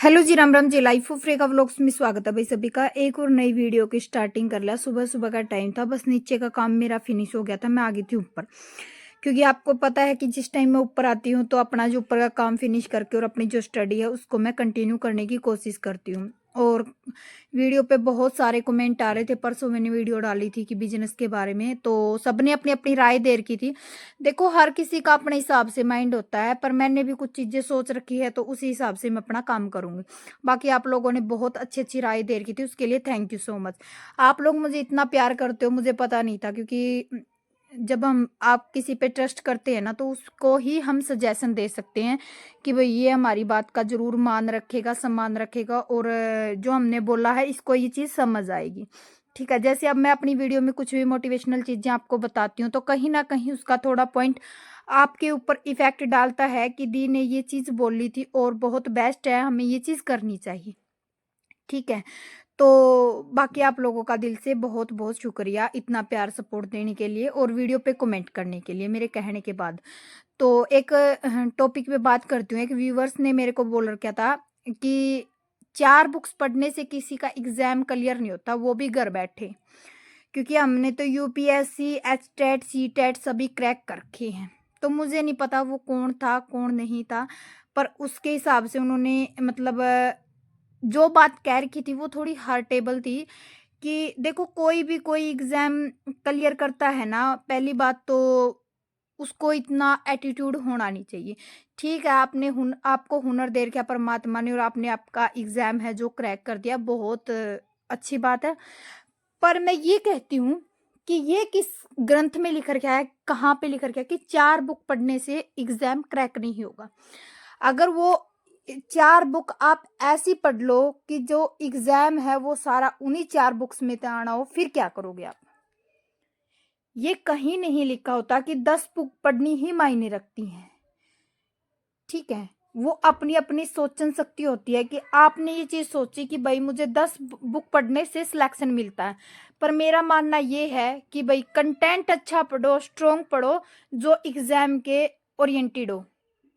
Hello ji, Ram Ram ji. Life of Rekha vlogs में स्वागत है भाई सभी का। एक और नई वीडियो की स्टार्टिंग कर लिया। सुबह सुबह का टाइम था, बस नीचे का काम मेरा फिनिश हो गया था, मैं आ गई थी ऊपर। क्योंकि आपको पता है कि जिस टाइम मैं ऊपर आती हूँ तो अपना जो ऊपर का काम फिनिश करके और अपनी जो स्टडी है उसको मैं कंटिन्यू करने की कोशिश करती हूँ। और वीडियो पे बहुत सारे कमेंट आ रहे थे। परसों मैंने वीडियो डाली थी कि बिजनेस के बारे में, तो सबने अपनी अपनी राय दे रखी थी। देखो, हर किसी का अपने हिसाब से माइंड होता है, पर मैंने भी कुछ चीजें सोच रखी है तो उसी हिसाब से मैं अपना काम करूंगी। बाकी आप लोगों ने बहुत अच्छी अच्छी राय दे रखी थी, उसके लिए थैंक यू सो मच। आप लोग मुझे इतना प्यार करते हो, मुझे पता नहीं था। क्योंकि जब हम आप किसी पे ट्रस्ट करते हैं ना, तो उसको ही हम सजेशन दे सकते हैं कि भाई ये हमारी बात का जरूर मान रखेगा, सम्मान रखेगा, और जो हमने बोला है इसको ये चीज़ समझ आएगी। ठीक है, जैसे अब मैं अपनी वीडियो में कुछ भी मोटिवेशनल चीज़ें आपको बताती हूँ तो कहीं ना कहीं उसका थोड़ा पॉइंट आपके ऊपर इफेक्ट डालता है कि दी ने ये चीज़ बोली थी और बहुत बेस्ट है, हमें ये चीज़ करनी चाहिए। ठीक है, तो बाकी आप लोगों का दिल से बहुत बहुत शुक्रिया इतना प्यार सपोर्ट देने के लिए और वीडियो पे कमेंट करने के लिए मेरे कहने के बाद। तो एक टॉपिक पे बात करती हूँ। एक व्यूवर्स ने मेरे को बोल रखा था कि 4 बुक्स पढ़ने से किसी का एग्जाम क्लियर नहीं होता, वो भी घर बैठे। क्योंकि हमने तो यूपीएससी, एचटेट, सीटेट सभी क्रैक कर रखे हैं। तो मुझे नहीं पता वो कौन था कौन नहीं था, पर उसके हिसाब से उन्होंने मतलब जो बात कह रखी थी वो थोड़ी हार्टेबल थी। कि देखो, कोई भी कोई एग्जाम क्लियर करता है ना, पहली बात तो उसको इतना एटीट्यूड होना नहीं चाहिए। ठीक है, आपने आपको हुनर दे रखा परमात्मा ने और आपने आपका एग्जाम है जो क्रैक कर दिया, बहुत अच्छी बात है। पर मैं ये कहती हूँ कि ये किस ग्रंथ में लिख रखा है, कहाँ पे लिख रखा है कि 4 बुक पढ़ने से एग्जाम क्रैक नहीं होगा। अगर वो 4 बुक आप ऐसी पढ़ लो कि जो एग्जाम है वो सारा उन्हीं 4 बुक्स में से आना हो, फिर क्या करोगे आप? ये कहीं नहीं लिखा होता कि 10 बुक पढ़नी ही मायने रखती हैं। ठीक है, वो अपनी अपनी सोचन शक्ति होती है कि आपने ये चीज सोची कि भाई मुझे 10 बुक पढ़ने से सिलेक्शन मिलता है। पर मेरा मानना ये है कि भाई कंटेंट अच्छा पढ़ो, स्ट्रोंग पढ़ो, जो एग्जाम के ओरिएंटेड हो।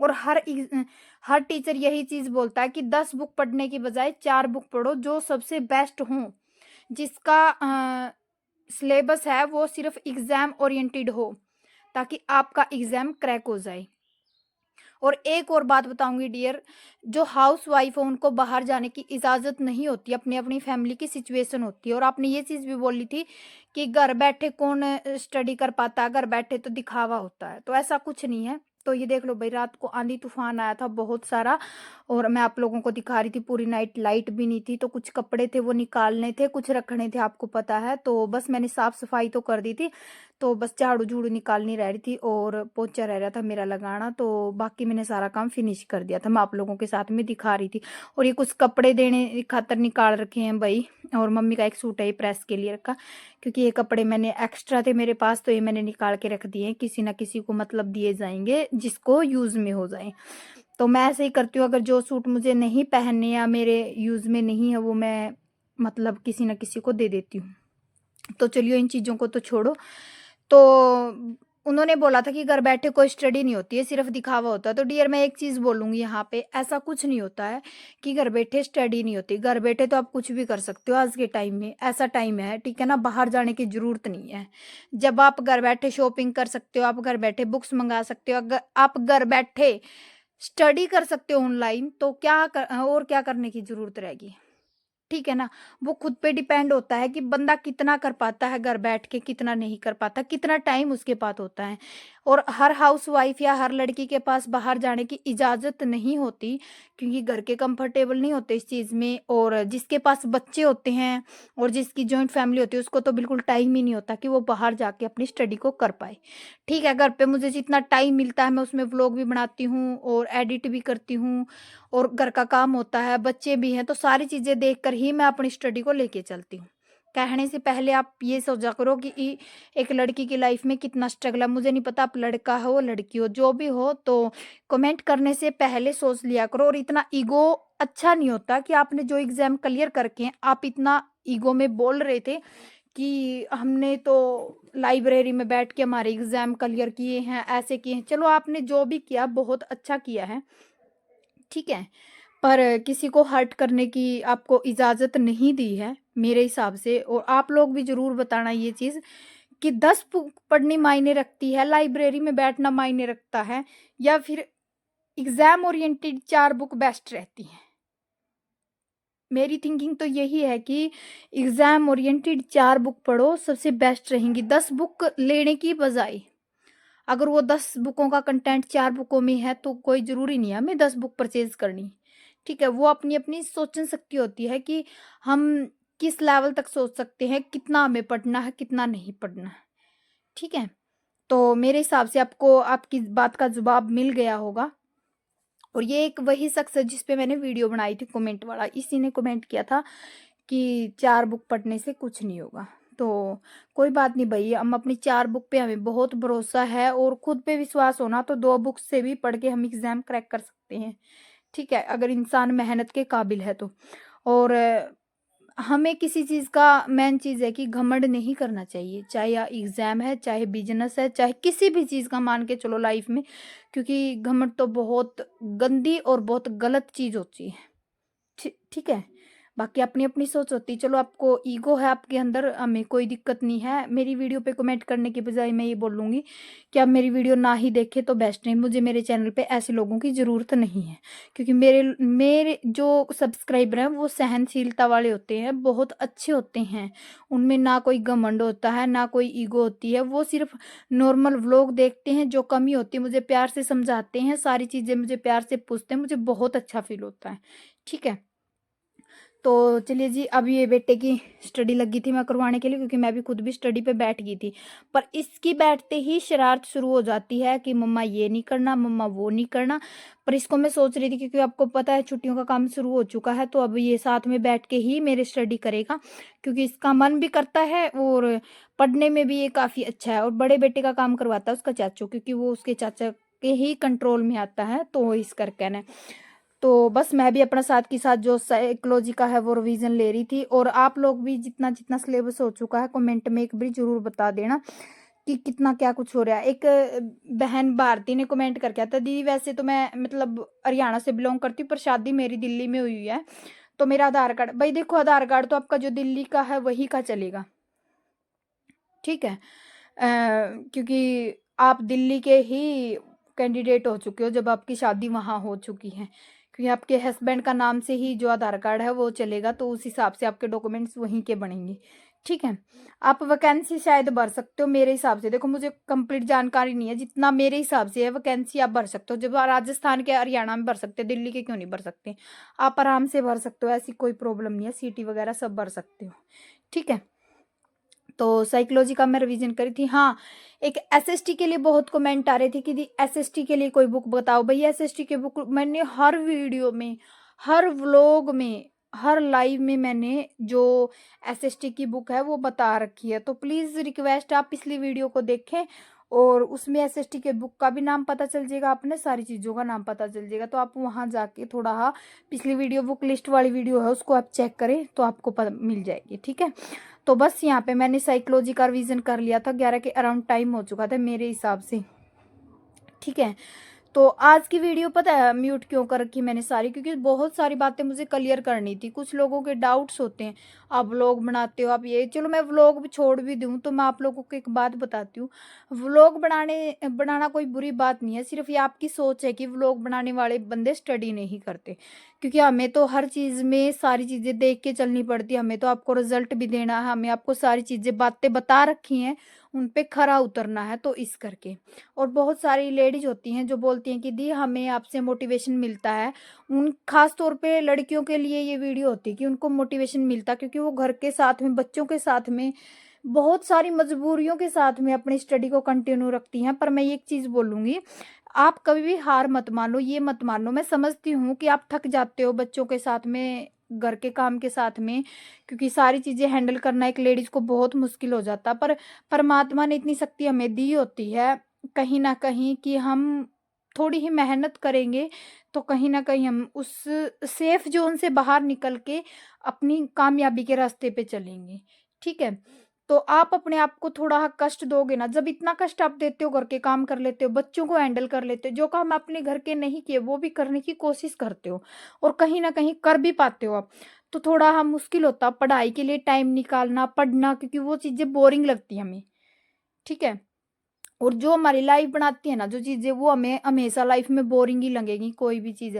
और हर टीचर यही चीज बोलता है कि 10 बुक पढ़ने की बजाय 4 बुक पढ़ो जो सबसे बेस्ट हो, जिसका सिलेबस है वो सिर्फ एग्जाम ओरिएंटेड हो, ताकि आपका एग्जाम क्रैक हो जाए। और एक और बात बताऊंगी डियर, जो हाउस वाइफ है उनको बाहर जाने की इजाज़त नहीं होती, अपनी अपनी फैमिली की सिचुएशन होती है। और आपने ये चीज़ भी बोली थी कि घर बैठे कौन स्टडी कर पाता है, घर बैठे तो दिखावा होता है, तो ऐसा कुछ नहीं है। तो ये देख लो भाई, रात को आंधी तूफान आया था बहुत सारा, और मैं आप लोगों को दिखा रही थी पूरी नाइट, लाइट भी नहीं थी। तो कुछ कपड़े थे वो निकालने थे, कुछ रखने थे, आपको पता है। तो बस मैंने साफ सफाई तो कर दी थी, तो बस झाड़ू झूड़ू निकालनी रह रही थी और पोछा रह रहा था मेरा लगाना। तो बाकी मैंने सारा काम फिनिश कर दिया था, मैं आप लोगों के साथ में दिखा रही थी। और ये कुछ कपड़े देने खातर निकाल रखे हैं भाई, और मम्मी का एक सूट है ये प्रेस के लिए रखा, क्योंकि ये कपड़े मैंने एक्स्ट्रा थे मेरे पास, तो ये मैंने निकाल के रख दिए हैं, किसी ना किसी को मतलब दिए जाएंगे जिसको यूज में हो जाए। तो मैं ऐसे ही करती हूँ, अगर जो सूट मुझे नहीं पहनने या मेरे यूज में नहीं है वो मैं मतलब किसी ना किसी को दे देती हूँ। तो चलिए, इन चीज़ों को तो छोड़ो। तो उन्होंने बोला था कि घर बैठे कोई स्टडी नहीं होती है, सिर्फ दिखावा होता है। तो डियर, मैं एक चीज़ बोलूँगी यहाँ पे, ऐसा कुछ नहीं होता है कि घर बैठे स्टडी नहीं होती। घर बैठे तो आप कुछ भी कर सकते हो। आज के टाइम में ऐसा टाइम है, ठीक है ना, बाहर जाने की ज़रूरत नहीं है। जब आप घर बैठे शॉपिंग कर सकते हो, आप घर बैठे बुक्स मंगा सकते हो, अगर आप घर बैठे स्टडी कर सकते हो ऑनलाइन, तो और क्या करने की ज़रूरत रहेगी? ठीक है ना? वो खुद पे डिपेंड होता है कि बंदा कितना कर पाता है घर बैठ के, कितना नहीं कर पाता, कितना टाइम उसके पास होता है। और हर हाउसवाइफ या हर लड़की के पास बाहर जाने की इजाज़त नहीं होती, क्योंकि घर के कंफर्टेबल नहीं होते इस चीज़ में। और जिसके पास बच्चे होते हैं और जिसकी जॉइंट फैमिली होती है, उसको तो बिल्कुल टाइम ही नहीं होता कि वो बाहर जाके अपनी स्टडी को कर पाए। ठीक है, घर पे मुझे जितना टाइम मिलता है मैं उसमें व्लॉग भी बनाती हूँ और एडिट भी करती हूँ, और घर का काम होता है, बच्चे भी हैं, तो सारी चीज़ें देखकर ही मैं अपनी स्टडी को लेके चलती हूँ। कहने से पहले आप ये सोचा करो कि एक लड़की की लाइफ में कितना स्ट्रगल है। मुझे नहीं पता आप लड़का हो लड़की हो, जो भी हो, तो कमेंट करने से पहले सोच लिया करो। और इतना ईगो अच्छा नहीं होता कि आपने जो एग्जाम क्लियर करके हैं, आप इतना ईगो में बोल रहे थे कि हमने तो लाइब्रेरी में बैठ के हमारे एग्जाम क्लियर किए हैं, ऐसे किए हैं। चलो, आपने जो भी किया बहुत अच्छा किया है, ठीक है। पर किसी को हर्ट करने की आपको इजाज़त नहीं दी है मेरे हिसाब से। और आप लोग भी ज़रूर बताना ये चीज़ कि 10 बुक पढ़नी मायने रखती है, लाइब्रेरी में बैठना मायने रखता है, या फिर एग्ज़ाम ओरिएंटेड 4 बुक बेस्ट रहती हैं। मेरी थिंकिंग तो यही है कि एग्ज़ाम ओरिएंटेड 4 बुक पढ़ो, सबसे बेस्ट रहेंगी 10 बुक लेने की बजाय। अगर वो 10 बुकों का कंटेंट 4 बुकों में है तो कोई ज़रूरी नहीं है हमें 10 बुक परचेज़ करनी। ठीक है? वो अपनी-अपनी सोचन शक्ति होती है कि हम किस लेवल तक सोच सकते हैं, कितना हमें पढ़ना है, कितना नहीं पढ़ना है। ठीक है? तो मेरे हिसाब से आपको आपकी बात का जवाब मिल गया होगा। और ये एक वही शख्स है जिस पे मैंने वीडियो बनाई थी कमेंट वाला, इसी ने कमेंट किया था कि 4 बुक पढ़ने से कुछ नहीं होगा। तो कोई बात नहीं भई, हम अपनी 4 बुक पे हमें बहुत भरोसा है और खुद पे विश्वास होना तो 2 बुक से भी पढ़ के हम एग्ज़ाम क्रैक कर सकते हैं। ठीक है? अगर इंसान मेहनत के काबिल है तो। और हमें किसी चीज़ का मेन चीज़ है कि घमंड नहीं करना चाहिए, चाहे या एग्ज़ाम है, चाहे बिज़नेस है, चाहे किसी भी चीज़ का मान के चलो लाइफ़ में, क्योंकि घमंड तो बहुत गंदी और बहुत गलत चीज़ होती है। ठीक है? बाकी अपनी-अपनी सोच होती है। चलो आपको ईगो है आपके अंदर, हमें कोई दिक्कत नहीं है। मेरी वीडियो पे कमेंट करने की बजाय मैं ये बोलूँगी कि आप मेरी वीडियो ना ही देखें तो बेस्ट है। मुझे मेरे चैनल पे ऐसे लोगों की ज़रूरत नहीं है। क्योंकि मेरे मेरे जो सब्सक्राइबर हैं वो सहनशीलता वाले होते हैं, बहुत अच्छे होते हैं। उनमें ना कोई घमंड होता है, ना कोई ईगो होती है। वो सिर्फ़ नॉर्मल व्लॉग देखते हैं, जो कमी होती है मुझे प्यार से समझाते हैं, सारी चीज़ें मुझे प्यार से पूछते हैं, मुझे बहुत अच्छा फ़ील होता है। ठीक है? तो चलिए जी, अब ये बेटे की स्टडी लगी थी मैं करवाने के लिए, क्योंकि मैं भी खुद भी स्टडी पे बैठ गई थी। पर इसकी बैठते ही शरारत शुरू हो जाती है कि मम्मा ये नहीं करना, मम्मा वो नहीं करना। पर इसको मैं सोच रही थी, क्योंकि आपको पता है छुट्टियों का काम शुरू हो चुका है, तो अब ये साथ में बैठ के ही मेरे स्टडी करेगा, क्योंकि इसका मन भी करता है और पढ़ने में भी ये काफ़ी अच्छा है। और बड़े बेटे का काम करवाता है उसका चाचू, क्योंकि वो उसके चाचा के ही कंट्रोल में आता है, तो इस करके ना। तो बस मैं भी अपना साथ के साथ जो साइकोलॉजी का है वो रिवीजन ले रही थी। और आप लोग भी जितना जितना सिलेबस हो चुका है कमेंट में एक बार जरूर बता देना कि कितना क्या कुछ हो रहा है। एक बहन भारती ने कमेंट करके आता, दीदी वैसे तो मैं मतलब हरियाणा से बिलोंग करती हूँ, पर शादी मेरी दिल्ली में हुई है, तो मेरा आधार कार्ड, भाई देखो आधार कार्ड तो आपका जो दिल्ली का है वही का चलेगा। ठीक है? क्योंकि आप दिल्ली के ही कैंडिडेट हो चुके हो जब आपकी शादी वहाँ हो चुकी है, क्योंकि आपके हस्बैंड का नाम से ही जो आधार कार्ड है वो चलेगा, तो उस हिसाब से आपके डॉक्यूमेंट्स वहीं के बनेंगे। ठीक है? आप वैकेंसी शायद भर सकते हो मेरे हिसाब से, देखो मुझे कंप्लीट जानकारी नहीं है, जितना मेरे हिसाब से है वैकेंसी आप भर सकते हो। जब आप राजस्थान के हरियाणा में भर सकते हो, दिल्ली के क्यों नहीं भर सकते? आप आराम से भर सकते हो, ऐसी कोई प्रॉब्लम नहीं है, सीटी वगैरह सब भर सकते हो। ठीक है? तो साइकोलॉजी का मैं रिवीजन करी थी। हाँ, एक एसएसटी के लिए बहुत कमेंट आ रहे थे कि दी एसएसटी के लिए कोई बुक बताओ। भई एसएसटी की बुक मैंने हर वीडियो में, हर व्लॉग में, हर लाइव में मैंने जो एसएसटी की बुक है वो बता रखी है। तो प्लीज़ रिक्वेस्ट आप पिछली वीडियो को देखें और उसमें एसएसटी के बुक का भी नाम पता चल जाएगा, आपने सारी चीज़ों का नाम पता चल जाएगा। तो आप वहाँ जाके थोड़ा पिछली वीडियो बुक लिस्ट वाली वीडियो है उसको आप चेक करें तो आपको मिल जाएगी। ठीक है? तो बस यहाँ पे मैंने साइकोलॉजी का रिवीजन कर लिया था, 11 के अराउंड टाइम हो चुका था मेरे हिसाब से। ठीक है? तो आज की वीडियो पता है म्यूट क्यों कर रखी मैंने सारी, क्योंकि बहुत सारी बातें मुझे क्लियर करनी थी। कुछ लोगों के डाउट्स होते हैं, आप व्लॉग बनाते हो, आप ये चलो मैं व्लॉग भी छोड़ भी दूँ तो मैं आप लोगों को एक बात बताती हूँ। व्लॉग बनाना कोई बुरी बात नहीं है, सिर्फ ये आपकी सोच है कि व्लॉग बनाने वाले बंदे स्टडी नहीं करते। क्योंकि हमें तो हर चीज़ में सारी चीज़ें देख के चलनी पड़ती है, हमें तो आपको रिजल्ट भी देना है, हमें आपको सारी चीज़ें बातें बता रखी हैं, उन पे खरा उतरना है, तो इस करके। और बहुत सारी लेडीज़ होती हैं जो बोलती हैं कि दी हमें आपसे मोटिवेशन मिलता है। उन ख़ास तौर पे लड़कियों के लिए ये वीडियो होती है कि उनको मोटिवेशन मिलता है, क्योंकि वो घर के साथ में, बच्चों के साथ में, बहुत सारी मजबूरियों के साथ में अपनी स्टडी को कंटिन्यू रखती हैं। पर मैं एक चीज़ बोलूँगी, आप कभी भी हार मत मानो, ये मत मानो। मैं समझती हूँ कि आप थक जाते हो बच्चों के साथ में, घर के काम के साथ में, क्योंकि सारी चीज़ें हैंडल करना एक लेडीज़ को बहुत मुश्किल हो जाता है। पर परमात्मा ने इतनी शक्ति हमें दी होती है कहीं न कहीं कि हम थोड़ी ही मेहनत करेंगे, तो कहीं न कहीं हम उस सेफ ज़ोन से बाहर निकल के अपनी कामयाबी के रास्ते पे चलेंगे। ठीक है? तो आप अपने आप को थोड़ा कष्ट दोगे ना, जब इतना कष्ट आप देते हो, घर के काम कर लेते हो, बच्चों को हैंडल कर लेते हो, जो काम आपने घर के नहीं किए वो भी करने की कोशिश करते हो और कहीं न कहीं कर भी पाते हो आप, तो थोड़ा मुश्किल होता पढ़ाई के लिए टाइम निकालना, पढ़ना, क्योंकि वो चीज़ें बोरिंग लगती हैं हमें, ठीक है? और जो हमारी लाइफ बनाती है ना जो चीज़ें, वो हमें हमेशा लाइफ में बोरिंग ही लगेगी कोई भी चीज़।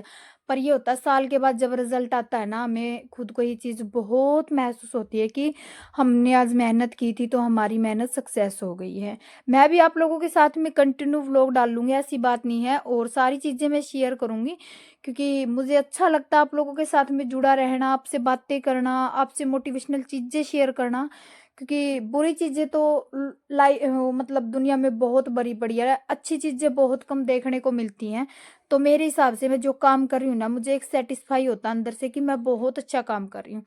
पर ये होता है साल के बाद जब रिजल्ट आता है ना, हमें खुद को ये चीज़ बहुत महसूस होती है कि हमने आज मेहनत की थी तो हमारी मेहनत सक्सेस हो गई है। मैं भी आप लोगों के साथ में कंटिन्यू व्लॉग डालूंगी, ऐसी बात नहीं है, और सारी चीज़ें मैं शेयर करूंगी, क्योंकि मुझे अच्छा लगता है आप लोगों के साथ में जुड़ा रहना, आपसे बातें करना, आपसे मोटिवेशनल चीज़ें शेयर करना, क्योंकि बुरी चीज़ें तो मतलब दुनिया में बहुत बड़ी बड़ी है, अच्छी चीज़ें बहुत कम देखने को मिलती हैं। तो मेरे हिसाब से मैं जो काम कर रही हूँ ना, मुझे एक सैटिस्फाई होता है अंदर से कि मैं बहुत अच्छा काम कर रही हूँ।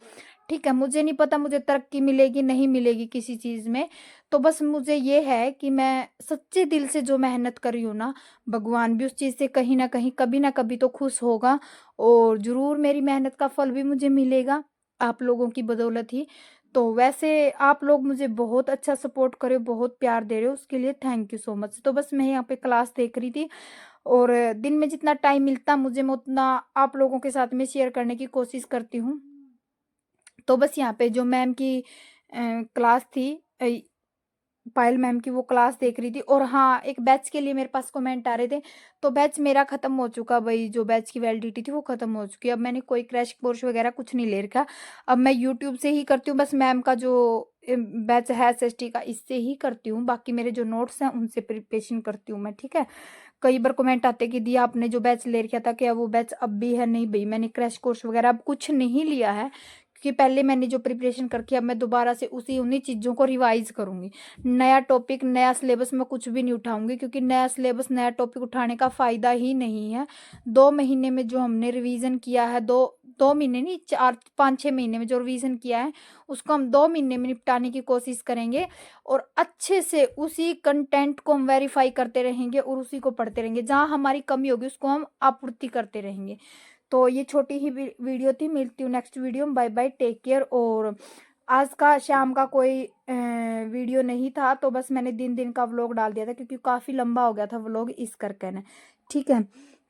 ठीक है, मुझे नहीं पता मुझे तरक्की मिलेगी नहीं मिलेगी किसी चीज़ में, तो बस मुझे ये है कि मैं सच्चे दिल से जो मेहनत कर रही हूँ ना, भगवान भी उस चीज़ से कहीं न कहीं, कभी न कभी तो खुश होगा, और ज़रूर मेरी मेहनत का फल भी मुझे मिलेगा, आप लोगों की बदौलत ही। तो वैसे आप लोग मुझे बहुत अच्छा सपोर्ट कर रहे हो, बहुत प्यार दे रहे हो, उसके लिए थैंक यू सो मच। तो बस मैं यहाँ पे क्लास देख रही थी, और दिन में जितना टाइम मिलता मुझे, मैं उतना आप लोगों के साथ में शेयर करने की कोशिश करती हूँ। तो बस यहाँ पे जो मैम की क्लास थी, पायल मैम की, वो क्लास देख रही थी। और हाँ, एक बैच के लिए मेरे पास कमेंट आ रहे थे, तो बैच मेरा खत्म हो चुका भाई, जो बैच की वैलिडिटी थी वो खत्म हो चुकी है। अब मैंने कोई क्रैश कोर्स वगैरह कुछ नहीं ले रखा, अब मैं यूट्यूब से ही करती हूँ, बस मैम का जो बैच है एसएसटी का, इससे ही करती हूँ, बाकी मेरे जो नोट्स हैं उनसे प्रिपरेशन करती हूँ मैं, ठीक है। कई बार कमेंट आते कि दिया आपने जो बैच ले रखा था क्या वो बैच अब भी है? नहीं भाई, मैंने क्रैश कोर्स वगैरह अब कुछ नहीं लिया है, क्योंकि पहले मैंने जो प्रिपरेशन करके, अब मैं दोबारा से उसी उन्हीं चीज़ों को रिवाइज करूंगी। नया टॉपिक, नया सिलेबस मैं कुछ भी नहीं उठाऊंगी, क्योंकि नया सिलेबस, नया टॉपिक उठाने का फ़ायदा ही नहीं है। 2 महीने में जो हमने रिवीजन किया है, दो 2 महीने नहीं, 4 5 6 महीने में जो रिवीजन किया है, उसको हम 2 महीने में निपटाने की कोशिश करेंगे, और अच्छे से उसी कंटेंट को हम वेरीफाई करते रहेंगे और उसी को पढ़ते रहेंगे, जहाँ हमारी कमी होगी उसको हम आपूर्ति करते रहेंगे। तो ये छोटी ही वीडियो थी, मिलती हूँ नेक्स्ट वीडियो में, बाय बाय, टेक केयर। और आज का शाम का कोई वीडियो नहीं था, तो बस मैंने दिन दिन का व्लॉग डाल दिया था, क्योंकि काफ़ी लंबा हो गया था व्लॉग इस करके ना, ठीक है।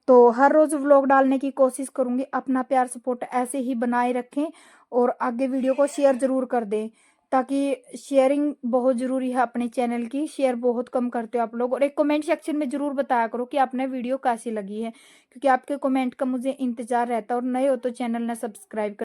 तो हर रोज़ व्लॉग डालने की कोशिश करूँगी, अपना प्यार सपोर्ट ऐसे ही बनाए रखें, और आगे वीडियो को शेयर ज़रूर कर दें, ताकि शेयरिंग बहुत ज़रूरी है अपने चैनल की, शेयर बहुत कम करते हो आप लोग। और एक कमेंट सेक्शन में ज़रूर बताया करो कि आपने वीडियो कैसी लगी है, क्योंकि आपके कमेंट का मुझे इंतज़ार रहता है, और नए हो तो चैनल ना सब्सक्राइब कर